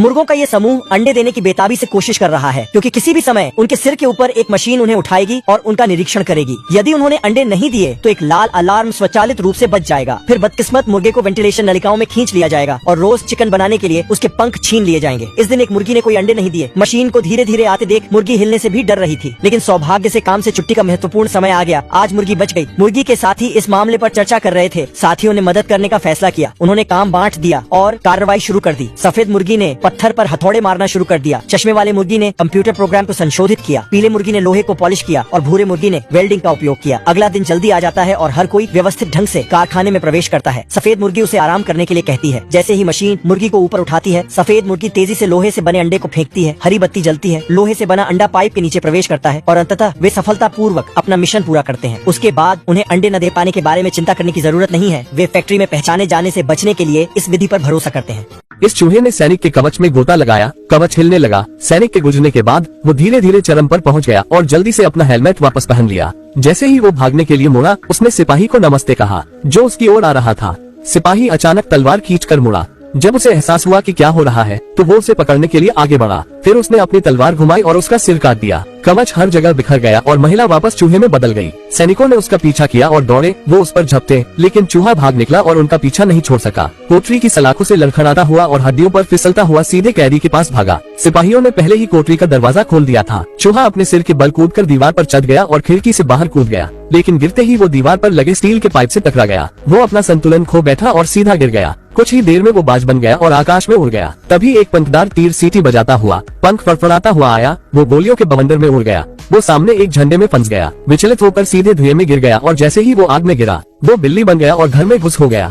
मुर्गों का ये समूह अंडे देने की बेताबी से कोशिश कर रहा है, क्योंकि किसी भी समय उनके सिर के ऊपर एक मशीन उन्हें उठाएगी और उनका निरीक्षण करेगी। यदि उन्होंने अंडे नहीं दिए तो एक लाल अलार्म स्वचालित रूप से बज जाएगा। फिर बदकिस्मत मुर्गे को वेंटिलेशन नलिकाओं में खींच लिया जाएगा और रोज चिकन बनाने के लिए उसके पंख छीन लिए जाएंगे। इस दिन एक मुर्गी ने कोई अंडे नहीं दिए। मशीन को धीरे धीरे आते देख मुर्गी हिलने से भी डर रही थी, लेकिन सौभाग्य से काम से छुट्टी का महत्वपूर्ण समय आ गया। आज मुर्गी बच गई। मुर्गी के साथी इस मामले पर चर्चा कर रहे थे। साथियों ने मदद करने का फैसला किया। उन्होंने काम बांट दिया और कार्रवाई शुरू कर दी। सफेद मुर्गी ने पत्थर पर हथौड़े मारना शुरू कर दिया। चश्मे वाले मुर्गी ने कंप्यूटर प्रोग्राम को संशोधित किया। पीले मुर्गी ने लोहे को पॉलिश किया और भूरे मुर्गी ने वेल्डिंग का उपयोग किया। अगला दिन जल्दी आ जाता है और हर कोई व्यवस्थित ढंग से कारखाने में प्रवेश करता है। सफेद मुर्गी उसे आराम करने के लिए कहती है। जैसे ही मशीन मुर्गी को ऊपर उठाती है, सफेद मुर्गी तेजी से लोहे से बने अंडे को फेंकती है। हरी बत्ती जलती है। लोहे से बना अंडा पाइप के नीचे प्रवेश करता है और अंततः वे सफलतापूर्वक अपना मिशन पूरा करते हैं। उसके बाद उन्हें अंडे न दे पाने के बारे में चिंता करने की जरूरत नहीं है। वे फैक्ट्री में पहचाने जाने से बचने के लिए इस विधि पर भरोसा करते हैं। इस चूहे ने सैनिक के कवच में गोता लगाया। कवच हिलने लगा। सैनिक के गुजरने के बाद वो धीरे धीरे चरम पर पहुंच गया और जल्दी से अपना हेलमेट वापस पहन लिया। जैसे ही वो भागने के लिए मुड़ा, उसने सिपाही को नमस्ते कहा जो उसकी ओर आ रहा था। सिपाही अचानक तलवार खींचकर मुड़ा। जब उसे एहसास हुआ कि क्या हो रहा है तो वो उसे पकड़ने के लिए आगे बढ़ा। फिर उसने अपनी तलवार घुमाई और उसका सिर काट दिया। कवच हर जगह बिखर गया और महिला वापस चूहे में बदल गई। सैनिकों ने उसका पीछा किया और दौड़े। वो उस पर झपटे, लेकिन चूहा भाग निकला और उनका पीछा नहीं छोड़ सका। कोठरी की सलाखों से लड़खड़ाता हुआ और हड्डियों पर फिसलता हुआ सीधे कैदी के पास भागा। सिपाहियों ने पहले ही कोठरी का दरवाजा खोल दिया था। चूहा अपने सिर के बल कूदकर दीवार पर चढ़ गया और खिड़की से बाहर कूद गया, लेकिन गिरते ही वो दीवार पर लगे स्टील के पाइप से टकरा गया। वो अपना संतुलन खो बैठा और सीधा गिर गया। कुछ ही देर में वो बाज बन गया और आकाश में उड़ गया। तभी एक पंखदार तीर सीटी बजाता हुआ, पंख फड़फड़ाता हुआ आया। वो गोलियों के बवंडर में उड़ गया। वो सामने एक झंडे में फंस गया। विचलित होकर सीधे धुएं में गिर गया और जैसे ही वो आग में गिरा, वो बिल्ली बन गया और घर में घुस हो गया।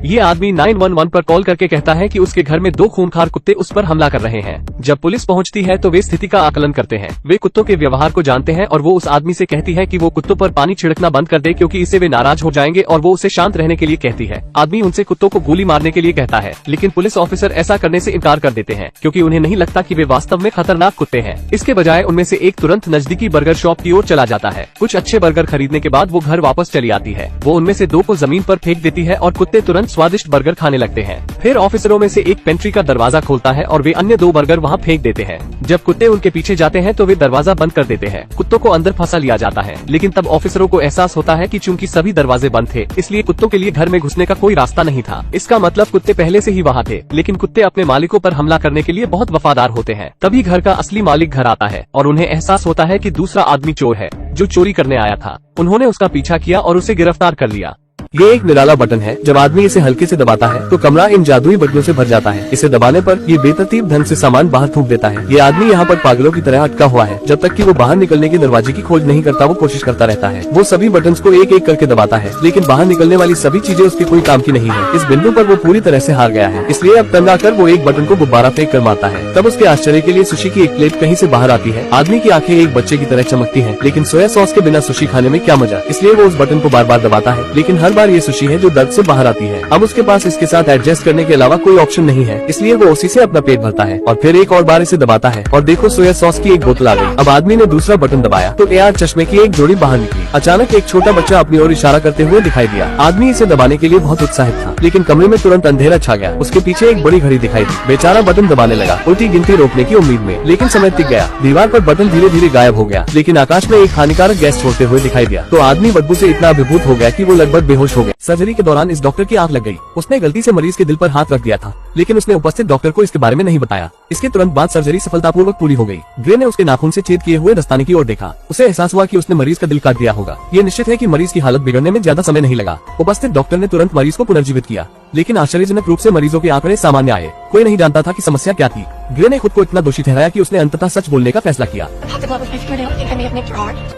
ये आदमी 911 पर कॉल करके कहता है कि उसके घर में 2 खूंखार कुत्ते उस पर हमला कर रहे हैं। जब पुलिस पहुंचती है तो वे स्थिति का आकलन करते हैं। वे कुत्तों के व्यवहार को जानते हैं और वो उस आदमी से कहती है कि वो कुत्तों पर पानी छिड़कना बंद कर दे, क्योंकि इससे वे नाराज हो जाएंगे, और वो उसे शांत रहने के लिए कहती है। आदमी उनसे कुत्तों को गोली मारने के लिए कहता है, लेकिन पुलिस ऑफिसर ऐसा करने से इनकार कर देते हैं, क्योंकि उन्हें नहीं लगता कि वे वास्तव में खतरनाक कुत्ते हैं। इसके बजाय उनमें से एक तुरंत नजदीकी बर्गर शॉप की ओर चला जाता है। कुछ अच्छे बर्गर खरीदने के बाद वो घर वापस चली आती है। वो उनमें से 2 को जमीन पर फेंक देती है और कुत्ते तुरंत स्वादिष्ट बर्गर खाने लगते हैं। फिर ऑफिसरों में से एक पेंट्री का दरवाजा खोलता है और वे अन्य 2 बर्गर वहां फेंक देते हैं। जब कुत्ते उनके पीछे जाते हैं तो वे दरवाजा बंद कर देते हैं। कुत्तों को अंदर फंसा लिया जाता है, लेकिन तब ऑफिसरों को एहसास होता है कि चूंकि सभी दरवाजे बंद थे, इसलिए कुत्तों के लिए घर में घुसने का कोई रास्ता नहीं था। इसका मतलब कुत्ते पहले से ही वहाँ थे, लेकिन कुत्ते अपने मालिकों पर हमला करने के लिए बहुत वफादार होते हैं। तभी घर का असली मालिक घर आता है और उन्हें एहसास होता है कि दूसरा आदमी चोर है जो चोरी करने आया था। उन्होंने उसका पीछा किया और उसे गिरफ्तार कर लिया। ये एक निराला बटन है। जब आदमी इसे हल्के से दबाता है तो कमरा इन जादुई बटनों से भर जाता है। इसे दबाने पर ये बेतरतीब ढंग से सामान बाहर थूक देता है। ये आदमी यहाँ पर पागलों की तरह अटका हुआ है। जब तक कि वो बाहर निकलने के दरवाजे की खोज नहीं करता, वो कोशिश करता रहता है। वो सभी बटन्स को एक एक करके दबाता है, लेकिन बाहर निकलने वाली सभी चीजें उसके कोई काम की नहीं है। इस बिंदु पर वो पूरी तरह से हार गया है, इसलिए अब तंग आकर वो एक बटन को गुब्बारा फेंक कर मारता है। तब उसके आश्चर्य के लिए सुशी की एक प्लेट कहीं से बाहर आती है। आदमी की आंखें एक बच्चे की तरह चमकती हैं, लेकिन सोया सॉस के बिना सुशी खाने में क्या मजा। इसलिए वो उस बटन को बार बार दबाता है, लेकिन हर बार ये सुशी है जो दर्द से बाहर आती है। अब उसके पास इसके साथ एडजस्ट करने के अलावा कोई ऑप्शन नहीं है, इसलिए वो उसी से अपना पेट भरता है और फिर एक और बार इसे दबाता है और देखो सोया सॉस की एक बोतल आ गई। अब आदमी ने दूसरा बटन दबाया तो एआर चश्मे की एक जोड़ी बाहर निकली। अचानक एक छोटा बच्चा अपनी ओर इशारा करते हुए दिखाई दिया। आदमी इसे दबाने के लिए बहुत उत्साहित था, लेकिन कमरे में तुरंत अंधेरा छा गया। उसके पीछे एक बड़ी घड़ी दिखाई दी। बेचारा बटन दबाने लगा, उल्टी गिनती रोकने की उम्मीद में, लेकिन समय टिक गया। दीवार पर बटन धीरे धीरे गायब हो गया, लेकिन आकाश में एक हानिकारक गैस छोड़ते हुए दिखाई दिया। तो आदमी बदबू से इतना अभिभूत हो गया कि वो लगभग बेहोश हो गया। सर्जरी के दौरान इस डॉक्टर की आंख लग गई। उसने गलती से मरीज के दिल पर हाथ रख दिया था, लेकिन उसने उपस्थित डॉक्टर को इसके बारे में नहीं बताया। इसके तुरंत बाद सर्जरी सफलतापूर्वक पूरी हो गई। ग्रे ने उसके नाखून से छेद किए हुए दस्ताने की ओर देखा। उसे एहसास हुआ कि उसने मरीज का दिल काट दिया होगा। ये निश्चित है कि मरीज की हालत बिगड़ने में ज्यादा समय नहीं लगा। उपस्थित डॉक्टर ने तुरंत मरीज को पुनर्जीवित किया, लेकिन आश्चर्यजनक रूप से मरीजों के आंकड़े सामान्य आए। कोई नहीं जानता था कि समस्या क्या थी। ग्रे ने खुद को इतना दोषी ठहराया कि उसने अंततः सच बोलने का फैसला किया।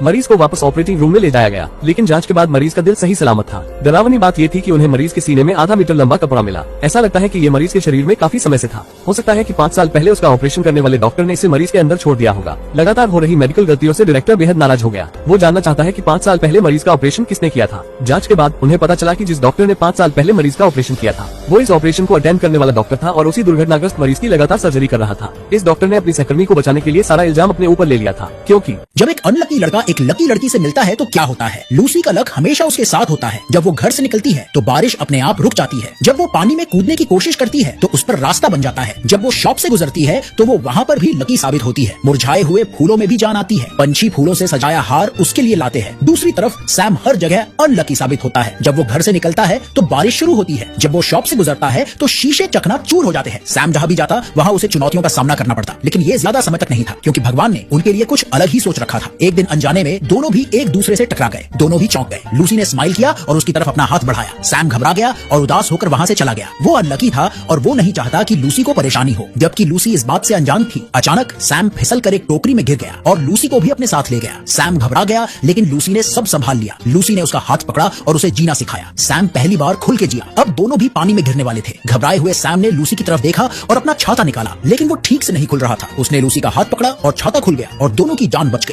मरीज को वापस ऑपरेटिंग रूम में ले जाया गया, लेकिन जांच के बाद मरीज का दिल सही सलामत था। डरावनी बात ये थी कि उन्हें मरीज के सीने में आधा मीटर लंबा कपड़ा मिला। ऐसा लगता है कि ये मरीज के शरीर में काफी समय से था। हो सकता है कि 5 साल पहले उसका ऑपरेशन करने वाले डॉक्टर ने इसे मरीज के अंदर छोड़ दिया होगा। लगातार हो रही मेडिकल गलतियों से डायरेक्टर बेहद नाराज हो गया। वो जानना चाहता है कि 5 साल पहले मरीज का ऑपरेशन किसने किया था। जांच के बाद उन्हें पता चला कि जिस डॉक्टर ने 5 साल पहले मरीज का ऑपरेशन किया था, वो इस ऑपरेशन को अटेंड करने वाला डॉक्टर था और उसी दुर्घटनाग्रस्त मरीज की लगातार सर्जरी कर रहा था। इस डॉक्टर ने अपनी सहकर्मी को बचाने के लिए सारा इल्जाम अपने ऊपर ले लिया था, क्योंकि जब एक अनलकी लड़का एक लकी लड़की से मिलता है तो क्या होता है। लूसी का लक हमेशा उसके साथ होता है। जब वो घर से निकलती है तो बारिश अपने आप रुक जाती है। जब वो पानी में कूदने की कोशिश करती है तो उस पर रास्ता बन जाता है। जब वो शॉप से गुजरती है तो वो वहाँ पर भी लकी साबित होती है। मुरझाए हुए फूलों में भी जान आती है। पंछी फूलों से सजाया हार उसके लिए लाते हैं। दूसरी तरफ सैम हर जगह अनलकी साबित होता है। जब वो घर से निकलता है तो बारिश शुरू होती है। जब वो शॉप से गुजरता है तो शीशे चकनाचूर हो जाते हैं। सैम जहाँ भी जाता वहाँ उसे चुनौतियों का सामना करना पड़ता, लेकिन ये ज्यादा समय तक नहीं था, क्योंकि भगवान ने उनके लिए कुछ अलग ही सोच रखा था। एक दिन अनजाने में दोनों भी एक दूसरे से टकरा गए। दोनों भी चौंक गए। लूसी ने स्माइल किया और उसकी तरफ अपना हाथ बढ़ाया। सैम घबरा गया और उदास होकर वहाँ से चला गया। वो अनलकी था और वो नहीं चाहता कि लूसी को परेशानी हो, जबकि लूसी इस बात से अनजान थी। अचानक सैम फिसल कर एक टोकरी में गिर गया और लूसी को भी अपने साथ ले गया। सैम घबरा गया, लेकिन लूसी ने सब संभाल लिया। लूसी ने उसका हाथ पकड़ा और उसे जीना सिखाया। सैम पहली बार खुल के जिया। अब दोनों भी पानी में गिरने वाले थे। घबराए हुए सैम ने लूसी की तरफ देखा और अपना छाता निकाला, लेकिन वो ठीक से नहीं खुल रहा था। उसने लूसी का हाथ पकड़ा और छाता खुल गया और दोनों की जान बच गई।